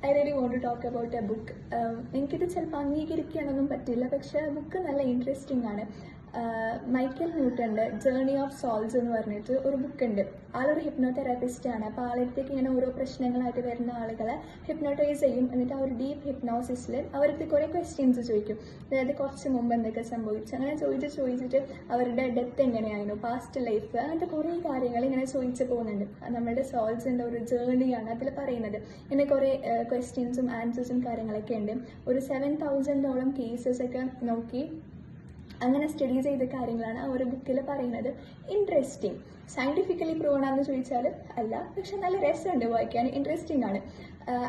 I really want to talk about a book. എനിക്കിത് ചിലപ്പോൾ അംഗീകരിക്കാനൊന്നും പറ്റില്ല, പക്ഷേ ബുക്ക് നല്ല ഇൻട്രസ്റ്റിംഗ് ആണ്. മൈക്കൽ ന്യൂട്ടൻ്റെ ജേർണി ഓഫ് സോൾസ് എന്ന് പറഞ്ഞിട്ട് ഒരു ബുക്കുണ്ട്. ആളൊരു ഹിപ്നോതെറാപ്പിസ്റ്റ് ആണ്. അപ്പോൾ ആളടുത്തേക്ക് ഇങ്ങനെ ഓരോ പ്രശ്നങ്ങളായിട്ട് വരുന്ന ആളുകളെ ഹിപ്നോട്ടൈസ് ചെയ്യും. എന്നിട്ട് ആ ഒരു ഡീപ്പ് ഹിപ്നോസിസിൽ അവർക്ക് കുറേ ക്വസ്റ്റ്യൻസ് ചോദിക്കും. അതായത് കുറച്ച് മുമ്പ് എന്തൊക്കെ സംഭവിച്ചു, അങ്ങനെ ചോദിച്ചിട്ട് അവരുടെ ഡെത്ത് എങ്ങനെയായിരുന്നു, പാസ്റ്റ് ലൈഫ്, അങ്ങനത്തെ കുറേ കാര്യങ്ങൾ ഇങ്ങനെ ചോദിച്ചു പോകുന്നുണ്ട്. നമ്മുടെ സോൾസിൻ്റെ ഒരു ജേർണിയാണ് അതിൽ പറയുന്നത്. ഇങ്ങനെ കുറേ ക്വസ്റ്റ്യൻസും ആൻസേഴ്സും കാര്യങ്ങളൊക്കെ ഉണ്ട്. ഒരു 7,000ഓളം കേസസ് ഒക്കെ നോക്കി അങ്ങനെ സ്റ്റഡി ചെയ്ത കാര്യങ്ങളാണ് ആ ഒരു ബുക്കിൽ പറയുന്നത്. ഇൻട്രസ്റ്റിംഗ്. സയൻറ്റിഫിക്കലി പ്രൂവൺ ആണെന്ന് ചോദിച്ചാൽ അല്ല, പക്ഷെ നല്ല രസമുണ്ട് വായിക്കാൻ, ഇൻട്രസ്റ്റിംഗ് ആണ്.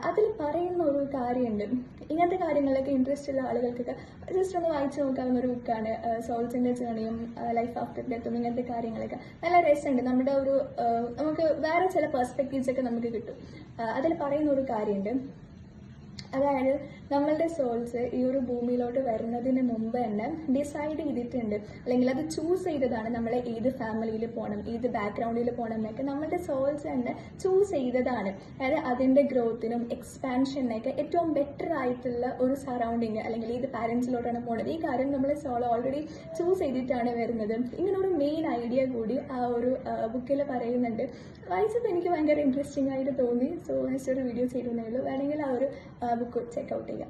അതിൽ പറയുന്ന ഒരു കാര്യമുണ്ട്. ഇങ്ങനത്തെ കാര്യങ്ങളിലൊക്കെ ഇൻട്രസ്റ്റ് ഉള്ള ആളുകൾക്കൊക്കെ ജസ്റ്റ് ഒന്ന് വായിച്ചു നോക്കാവുന്ന ഒരു ബുക്കാണ്. സോൾസിൻ്റെ ജേണിയും ലൈഫ് ആഫ്റ്റർ ഡെത്തും ഇങ്ങനത്തെ കാര്യങ്ങളൊക്കെ നല്ല രസമുണ്ട്. നമ്മുടെ ഒരു നമുക്ക് വേറെ ചില പെർസ്പെക്റ്റീവ്സ് ഒക്കെ നമുക്ക് കിട്ടും. അതിൽ പറയുന്ന ഒരു കാര്യമുണ്ട്. അതായത് നമ്മളുടെ സോൾസ് ഈ ഒരു ഭൂമിയിലോട്ട് വരുന്നതിന് മുമ്പ് തന്നെ ഡിസൈഡ് ചെയ്തിട്ടുണ്ട്, അല്ലെങ്കിൽ അത് ചൂസ് ചെയ്തതാണ് നമ്മളെ ഏത് ഫാമിലിയിൽ പോകണം, ഏത് ബാക്ക്ഗ്രൗണ്ടിൽ പോകണം എന്നൊക്കെ നമ്മളുടെ സോൾസ് തന്നെ ചൂസ് ചെയ്തതാണ്. അതായത് അതിൻ്റെ ഗ്രോത്തിനും എക്സ്പാൻഷനൊക്കെ ഏറ്റവും ബെറ്റർ ആയിട്ടുള്ള ഒരു സറൗണ്ടിങ്, അല്ലെങ്കിൽ ഏത് പാരൻസിലോട്ടാണ് പോകുന്നത്, ഈ കാര്യം നമ്മളെ സോൾ ഓൾറെഡി ചൂസ് ചെയ്തിട്ടാണ് വരുന്നത്. ഇങ്ങനൊരു മെയിൻ ഐഡിയ കൂടി ആ ഒരു ബുക്കിൽ പറയുന്നുണ്ട്. വായിച്ചപ്പോൾ എനിക്ക് ഭയങ്കര ഇൻട്രസ്റ്റിംഗ് ആയിട്ട് തോന്നി. സോ ജസ്റ്റ് ഒരു വീഡിയോ ചെയ്തേ ഉള്ളൂ. വേണമെങ്കിൽ ആ ഒരു ബുക്ക് ചെക്കൗട്ട് ചെയ്യാം.